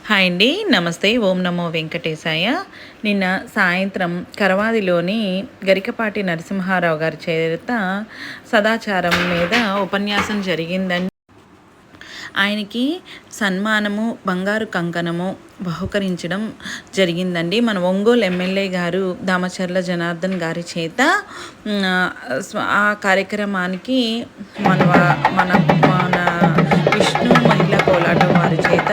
Hi అండి. నమస్తే. ఓం నమో వెంకటేశాయ. నిన్న సాయంత్రం కరవాదిలోని గరికపాటి నరసింహారావు గారి చేత సదాచారం మీద ఉపన్యాసం జరిగిందండి. ఆయనకి సన్మానము, బంగారు కంకణము బహుకరించడం జరిగిందండి. మన ఒంగోలు ఎమ్మెల్యే గారు దామచర్ల జనార్దన్ గారి చేత ఆ కార్యక్రమానికి మన మన మన విష్ణు మహిళా కోలాటం వారి చేత